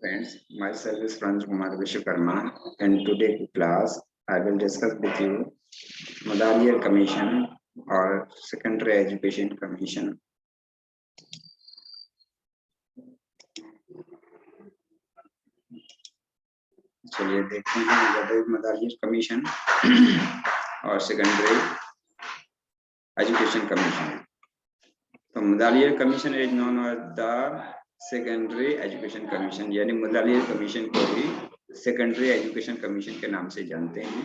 Friends, myself is Franz Kumar Vishwakarma, and today class I will discuss with you Madaliar Commission or Secondary Education Commission. चलिए देखते हैं what is Madaliar Commission और Secondary Education Commission. तो Madaliar Commission is known as the Secondary Education Commission, यानी Madaliar Commission को भी Secondary Education Commission के नाम से जानते हैं.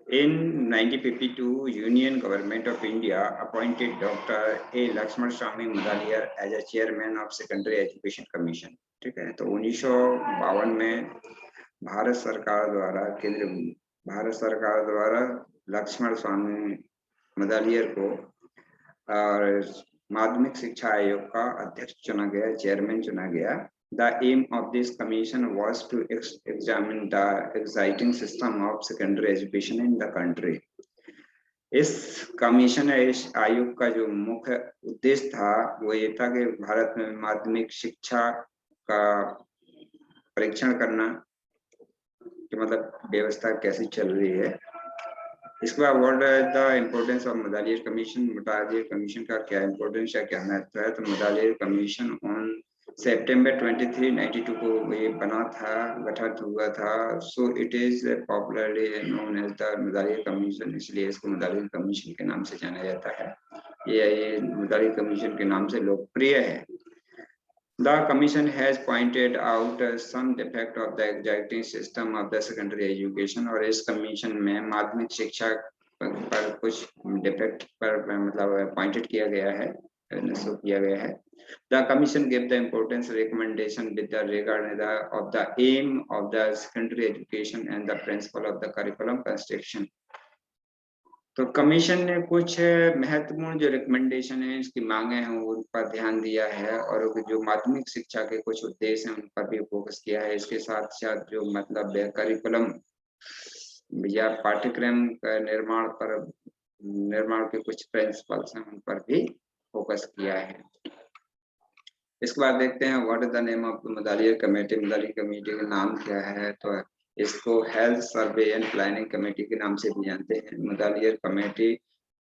In 1952, Union Government of India appointed Dr. A. Lakshman Swamy Madaliar as a chairman of Secondary Education Commission. ठीक है, तो 1952 में भारत सरकार द्वारा लक्ष्मण स्वामी मदालियर को माध्यमिक शिक्षा आयोग का अध्यक्ष चुना गया, चेयरमैन चुना गया. The aim of this commission was to examine the existing system of secondary education in the country. इस कमीशन इस आयोग का जो मुख्य उद्देश्य था वो ये था कि भारत में माध्यमिक शिक्षा का परीक्षण करना कि मतलब व्यवस्था कैसी चल रही है. इसके बाद what is the importance of Mudaliar commission. Mudaliar commission का क्या इम्पोर्टेंस है, क्या महत्व है. तो मदालियर कमीशन ऑन सितंबर 23, 1992 को ये बना था, गठित हुआ था. So it is popularly known as the Mudaliar commission, इसलिए इसको मदालियर कमीशन के नाम से जाना जाता है. ये मदालियर कमीशन के नाम से लोकप्रिय है. The commission has pointed out some defect of the existing system of the secondary education. और इस कमीशन में माध्यमिक शिक्षा पर कुछ डिफेक्ट पर मतलब पॉइंटेड किया गया है, किया गया है. The commission gave the importance recommendation with the regard of the aim of the secondary education and the principle of the curriculum construction. तो कमीशन ने कुछ महत्वपूर्ण जो रिकमेंडेशन है, इसकी मांगे हैं, उन पर ध्यान दिया है और जो माध्यमिक शिक्षा के कुछ उद्देश्य हैं उन पर भी फोकस किया है. इसके साथ साथ जो मतलब करिकुलम या पाठ्यक्रम का निर्माण के कुछ प्रिंसिपल्स हैं उन पर भी फोकस किया है. इसके बाद देखते हैं what is the name of Mudaliar committee. Mudaliar committee का नाम क्या है, तो इसको health survey and planning committee के नाम से भी जानते हैं. मदालियर कमेटी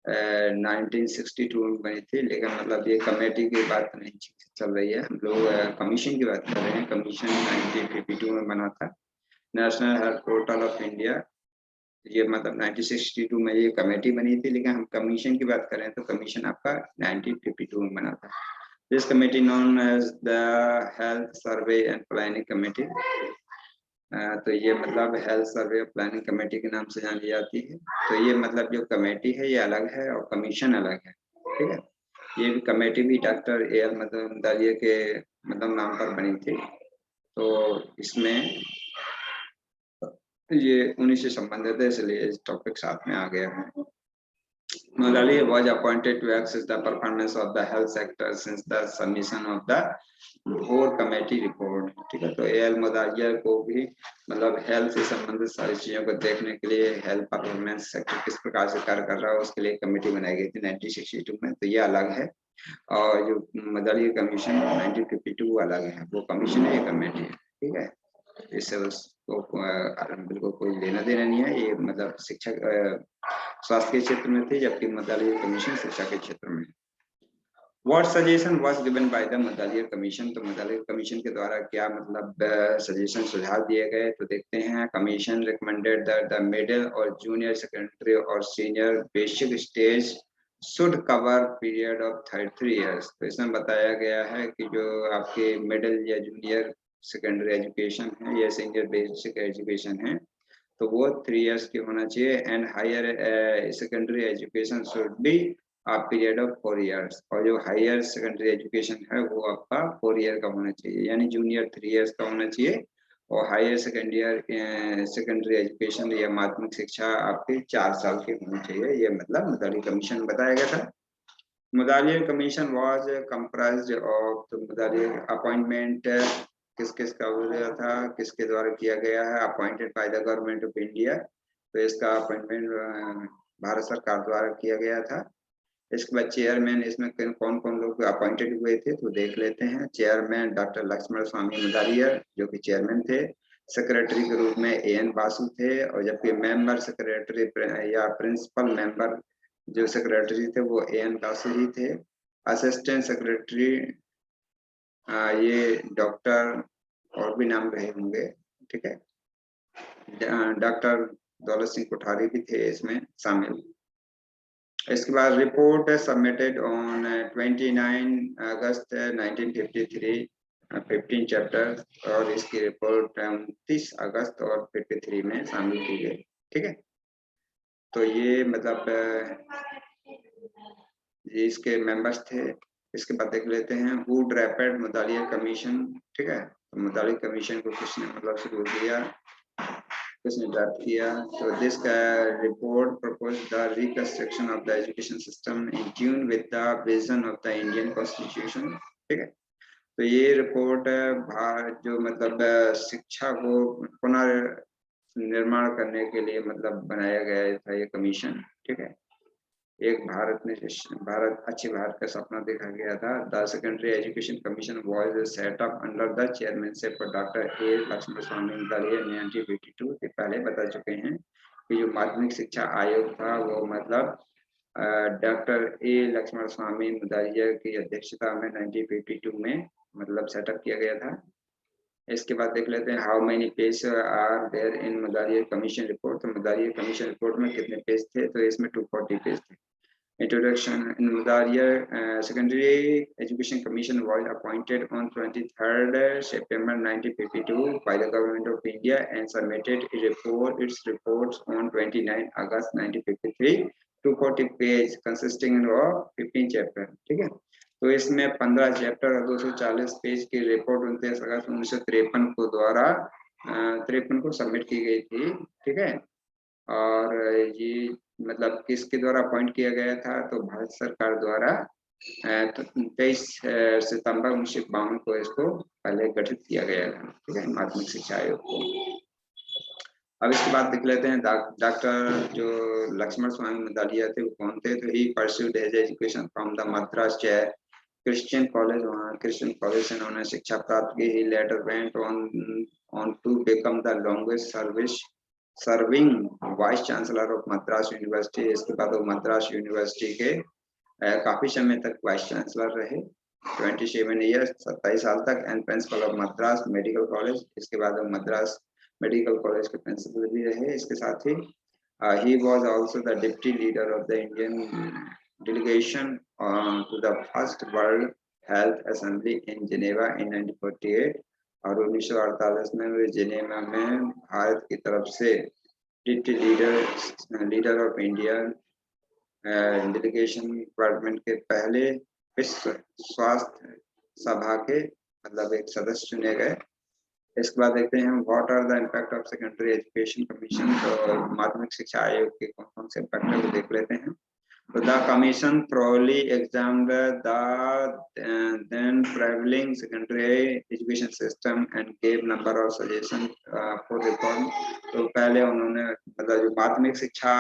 1962 में बनी थी, लेकिन मतलब ये कमेटी की बात नहीं चल रही है, हम लोग कमीशन की बात कर रहे हैं. कमीशन 1952 में बना था. National health portal of India, ये मतलब 1962 में ये कमेटी बनी थी, लेकिन हम कमीशन की बात करें तो कमीशन आपका 1952 में बना था. This committee known as the health survey and planning committee. तो ये मतलब हेल्थ सर्वे और प्लानिंग कमेटी के नाम से जानी जाती है. तो ये मतलब जो कमेटी है ये अलग है और कमीशन अलग है. ठीक है, ये भी कमेटी भी डॉक्टर A.L. मदालियर के मतलब नाम पर बनी थी. तो इसमें ये उन्हीं से संबंधित है, इसलिए इस टॉपिक साथ में आ गया है. Madaliar was appointed to assess the performance of the health sector since the submission of the Bhore committee report. ठीक है, तो A.L. मदालियर को भी मतलब हेल्थ से संबंधित सारी चीजों को देखने के लिए हेल्थ परफॉर्मेंस सेक्टर किस प्रकार से कार्य कर रहा है उसके लिए कमेटी बनाई गई थी 1962 में. तो ये अलग है और जो मदालियर कमीशन 1952 अलग है. वो कमीशन है, ये कमेटी है. ठीक है, इससे उसको बिल्कुल कोई लेना देना नहीं है. ये मतलब शिक्षा स्वास्थ्य के क्षेत्र में थे, जबकि मदालियर कमीशन शिक्षा के क्षेत्र में. What suggestion was given by the Mudaliar commission. तो मदालियर कमीशन के द्वारा क्या मतलब सजेशन सुझाव दिए गए, तो देखते हैं. Commission recommended that the middle और जूनियर सेकेंडरी और senior basic stage should cover period of 33 years. तो इसमें बताया गया है कि जो आपके मिडिल या जूनियर सेकेंडरी एजुकेशन है या सीनियर बेसिक एजुकेशन है तो वो 3 years की होना चाहिए. And higher secondary education should be a period of 4 years. और जो हायर सेकेंडरी एजुकेशन है वो आपका 4 year का होना चाहिए, यानी जूनियर 3 years का होना चाहिए और हायर सेकेंडरी एजुकेशन या माध्यमिक शिक्षा आपके 4 साल की होनी चाहिए. ये मतलब मदालियर कमीशन बताया गया था. मदालियर कमीशन वाज कंप्राइज्ड ऑफ. तो मदालियर अपॉइंटमेंट किस किस का हुआ था, किसके द्वारा किया गया है, appointed by the government of India. तो इसका अपॉइंटमेंट भारत सरकार द्वारा किया गया था. इसके बाद चेयरमैन, इसमें कौन कौन लोग अपॉइंटेड हुए थे तो देख लेते हैं। चेयरमैन डॉक्टर लक्ष्मण स्वामी मुदालियर जो कि चेयरमैन थे। सेक्रेटरी के रूप में एन बासु थे, और जबकि मेंबर सेक्रेटरी या प्रिंसिपल मेंबर जो सेक्रेटरी थे वो एन बासु ही थे। असिस्टेंट सेक्रेटरी ये डॉक्टर और भी नाम रहे होंगे, ठीक है। डॉक्टर दौलत सिंह कोठारी भी थे इसमें शामिल। इसके बाद report submitted on 29 August 1953, 15 chapter, और इसकी रिपोर्ट 29 अगस्त और 53 में शामिल की गई, ठीक है। तो ये मतलब ये इसके मेंबर्स थे। इसके बाद देख लेते हैं हु ड्राफ्टेड मुदालियर कमीशन, ठीक है। तो मुदालियर कमीशन को किसने मतलब शुरू किया, किसने ड्राफ्ट किया, तो this report propose the reconstruction of the education system in tune with the vision of the Indian constitution, ठीक है। तो ये रिपोर्ट जो मतलब शिक्षा को पुनर्निर्माण करने के लिए मतलब बनाया गया था ये कमीशन, ठीक है। एक भारत में भारत अच्छे भारत का सपना देखा गया था। The secondary education commission was set up under the chairmanship of doctor A Lakshmana Swami Mudaliar 1952 के पहले बता चुके हैं कि जो माध्यमिक शिक्षा आयोग था वो मतलब डॉक्टर ए लक्ष्मण स्वामी मुदालियर की अध्यक्षता में 1952 में मतलब सेटअप किया गया था। इसके बाद देख लेते हैं how many page are there in Mudaliar commission report. तो मुदालियर कमीशन रिपोर्ट में कितने पेज थे, तो इसमें 240 पेज थे। Introduction. In Mudalia Secondary Education Commission was appointed on 23rd September 1952 by the Government of India and submitted its reports on 29 August 1953, 240 page consisting of 15 chapter, ठीक है। तो इसमें 15 चैप्टर और 240 पेज की रिपोर्ट 29 अगस्त 1953 को द्वारा 53 को सबमिट की गई थी, ठीक है। और ये मतलब किसके द्वारा अपॉइंट किया गया था, तो भारत सरकार द्वारा 23 सितंबर 1952 को इसको पहले गठित किया गया था, ठीक है, माध्यमिक शिक्षा आयोग को। अब इसके बाद देख लेते हैं डॉक्टर जो लक्ष्मण स्वामी मुदालियर थे वो कौन थे, तो he pursued his education from the Madras Christian college, वहाँ क्रिश्चियन कॉलेज से उन्होंने शिक्षा प्राप्त की। He later went on to become the longest serving vice chancellor of Madras university. इसके बाद वो मद्रास यूनिवर्सिटी के काफी समय तक वाइस चांसलर रहे, 27 ईयर्स, 27 साल तक, and principal of Madras medical college. इसके बाद वो मद्रास मेडिकल कॉलेज के प्रिंसिपल भी रहे। इसके साथ ही he was also the deputy leader of the Indian delegation to the first world health assembly in Geneva in 1948, और 1948 में वे जेनेवा में भारत की तरफ से deputy leader of India delegation department के पहले विश्व स्वास्थ्य सभा के मतलब एक सदस्य चुने गए। इसके बाद देखते हैं what are the impact of secondary education commission. तो माध्यमिक शिक्षा आयोग के कौन कौन से इम्पैक्ट है वो देख लेते हैं। So the commission thoroughly examined the then prevailing secondary education system and gave number of suggestions for reform. तो पहले उन्होंने मतलब जो माध्यमिक शिक्षा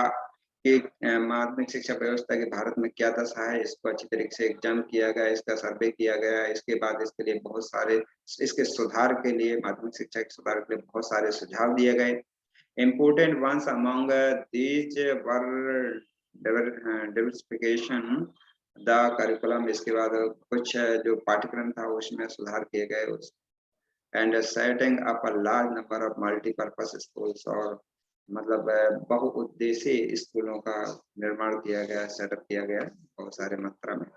व्यवस्था के भारत में क्या दशा है इसको अच्छी तरीके से एग्जाम किया गया, इसका सर्वे किया गया। इसके बाद इसके लिए बहुत सारे इसके सुधार के लिए माध्यमिक शिक्षा के सुधार के लिए बहुत सारे सुझाव दिए गए। Important ones among these were diversification the curriculum. इसके बाद कुछ जो पाठ्यक्रम था उसमें सुधार किए गए उस and setting up a large number of multipurpose schools, और मतलब बहुउद्देशीय स्कूलों का निर्माण किया गया, सेटअप किया गया बहुत सारे मात्रा में।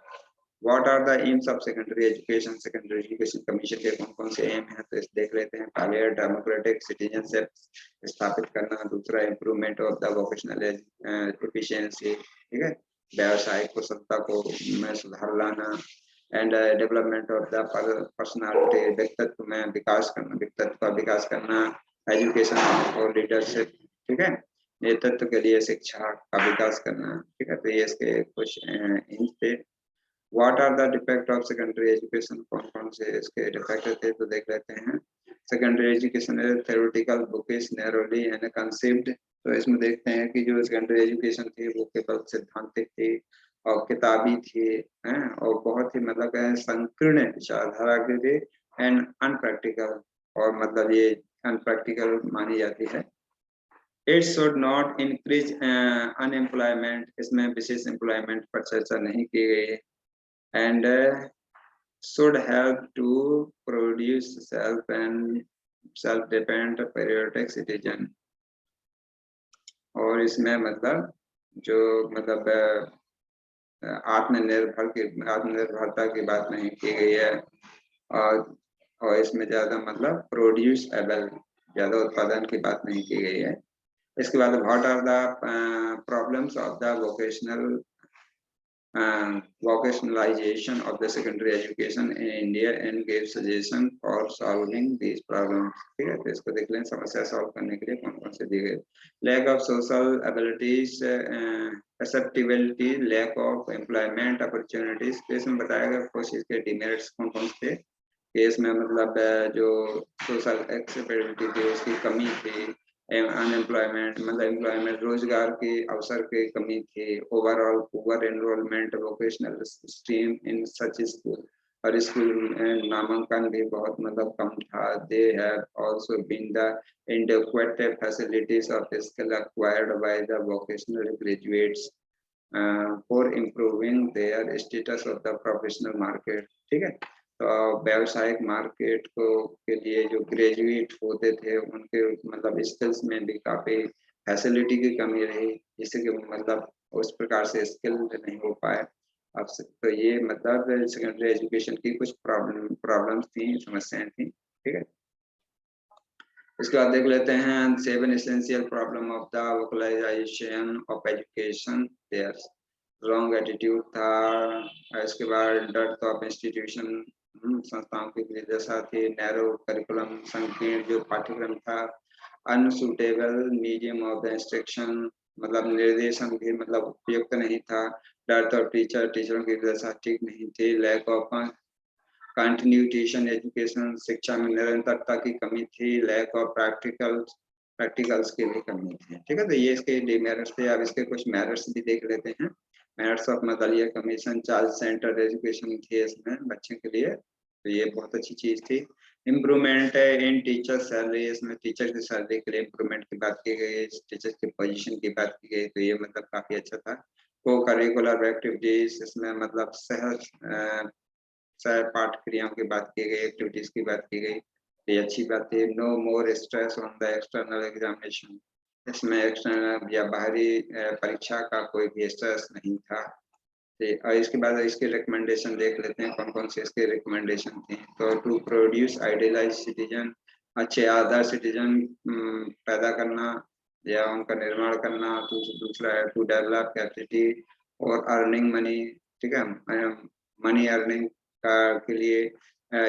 What are the aims of secondary education? Secondary education commission के कौन कौन से एम हैं तो इस देख लेते हैं। पहले डेमोक्रेटिक सिटीजनशिप स्थापित करना, दूसरा improvement of the vocational efficiency, ठीक है, व्यावसायिक कुशलता को में सुधार लाना, and development of the personality, व्यक्तित्व में विकास करना, व्यक्तित्व का विकास करना, एजुकेशन और लीडरशिप, ठीक है, नेतृत्व के लिए शिक्षा का विकास करना, ठीक है। तो ये इसके कुछ एम्स थे। What are the defect of secondary education? कौन कौन से इसके डिफेक्ट थे तो देख लेते हैं। Secondary education theoretical bookish narrowly and conceived। तो इसमें देखते हैं कि जो सेकेंडरी एजुकेशन थी वो केवल सिद्धांतिक थी और किताबी थे हैं, और बहुत ही मतलब संकीर्ण विचारधारा के थे एंड अनप्रैक्टिकल, और मतलब ये अनप्रैक्टिकल मानी जाती है। It should not increase unemployment, इसमें विशेष एम्प्लॉयमेंट पर चर्चा नहीं की गई है। And should help to produce self-dependent patriotic citizen। और इसमें मतलब जो मतलब आत्मनिर्भरता की बात नहीं की गई है, और इसमें ज्यादा मतलब प्रोड्यूस एबल, ज्यादा उत्पादन की बात नहीं की गई है। इसके बाद what are the problems of the vocationalization of the secondary education in India and gave suggestion for solving these problems। ठीक है, तो इसको देख लें, समस्या सॉल्व करने के लिए कौन कौन से दिए गए। Lack of social abilities, acceptability, lack of employment opportunities. तो इसमें बताया गया कुछ इसके डिमेरिट्स कौन कौन से थे। केस में मतलब जो सोशल एक्सेप्टेबिलिटी थी उसकी कमी थी, अनएम्प्लॉयमेंट मतलब एम्प्लॉयमेंट रोजगार के अवसर की कमी थी, overall poor enrolment vocational stream in such school, और स्कूल में नामांकन भी बहुत मतलब कम था। They have also been the inadequate facilities of skill acquired by the vocational graduates for improving their status of the professional market। ठीक है, तो व्यावसायिक मार्केट को के लिए जो ग्रेजुएट होते थे उनके मतलब स्किल्स में भी काफी फैसिलिटी की कमी रही, जिससे कि मतलब उस प्रकार से स्किल नहीं हो पाए। अब तो ये मतलब सेकेंडरी एजुकेशन की कुछ प्रॉब्लम्स थी, समस्याएं थी। ठीक है, इसके बाद देख लेते हैं 7 essential problem of the vocalization of education. Their wrong attitude था। इसके बाद डेप्थ ऑफ इंस्टीट्यूशन, संस्थाओं की दशा थी। नैरो करिकुलम, संकीर्ण जो पाठ्यक्रम था। Unsuitable medium of the instruction, मतलब निर्देशन भी मतलब उपयुक्त नहीं था। डेप्थ ऑफ टीचर, टीचरों की दशा ठीक नहीं थी। लैक ऑफ कंटिन्यूटेशन एजुकेशन, शिक्षा में निरंतरता की कमी थी। लैक ऑफ प्रैक्टिकल्स की भी कमी थी। ठीक है, तो ये इसके डिमेरिट्स थे। अब इसके कुछ मेरिट्स भी देख लेते हैं। Merits of Mudaliar commission, child centred education थी इसमें बच्चे के लिए, तो ये बहुत अच्छी चीज थी। इम्प्रूवमेंट इन टीचर सैलरी, इसमें टीचर की सैलरी के लिए इम्प्रूवमेंट की बात की गई, टीचर की पोजीशन की बात की गई, तो ये मतलब काफी अच्छा था। को करिकुलर एक्टिविटीज, इसमें मतलब सह पाठ क्रियाओं की बात की गई, एक्टिविटीज की बात की गई, ये अच्छी बात है। No more stress on the external examination, इसमें एक्सटर्नल या बाहरी परीक्षा का कोई भी स्ट्रेस नहीं था। और इसके बाद इसके रिकमेंडेशन देख लेते हैं कौन कौन से इसके रिकमेंडेशन थे। तो टू प्रोड्यूस आइडियलाइज सिटीजन, अच्छे आदर्श सिटीजन पैदा करना या उनका निर्माण करना। दूसरा है टू डेवलप कैपेसिटी और अर्निंग मनी। ठीक है, मनी अर्निंग के लिए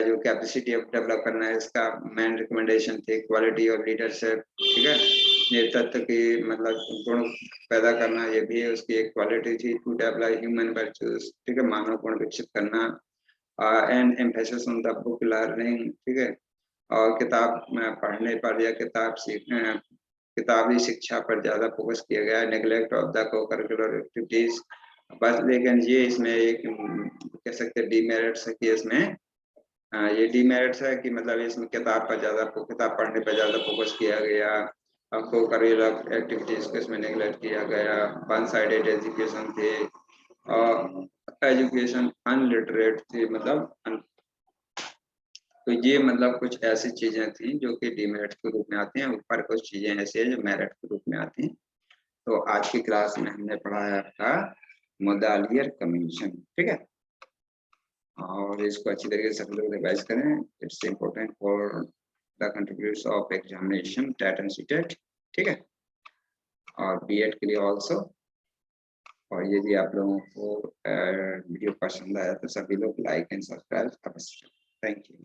जो कैपेसिटी डेवलप करना है, इसका मेन रिकमेंडेशन थे। क्वालिटी ऑफ लीडरशिप, ठीक है, नेतृत्व की मतलब गुण पैदा करना, ये भी है उसकी एक क्वालिटी थी। टू डेवलप ह्यूमन वर्चूज, ठीक है, मानव गुण विकसित करना। And emphasis on the book learning, ठीक है, और किताब पढ़ने पर या किताब सीखने, किताबी शिक्षा पर ज्यादा फोकस किया गया। नेग्लेक्ट ऑफ द को करिकुलर एक्टिविटीज, बस लेकिन ये इसमें एक कह सकते हैं डीमेरिट्स है कि इसमें ये डीमेरिट्स है कि मतलब इसमें किताब पढ़ने पर ज्यादा फोकस किया गया। को करिकुलर एक्टिविटीज को इसमें नेग्लेक्ट किया गया। वन साइडेड एजुकेशन थे, और एजुकेशन अनलिटरेट थी, मतलब तो ये मतलब कुछ ऐसी चीजें थी जो कि डीमेरिट के रूप में आती हैं। ऊपर कुछ चीजें ऐसी हैं जो मेरिट के रूप में आती हैं। तो आज की क्लास में हमने पढ़ा है आपका मोदालियर कमीशन। ठीक है, और इसको अच्छी तरीके से सब लोग रिवाइज करें। It's important for the contribution of examination TET and CTET. ठीक है, और बीएड के लिए ऑल्सो। और यदि आप लोगों को वीडियो पसंद आया तो सभी लोग लाइक एंड सब्सक्राइब अवश्य। Thank you.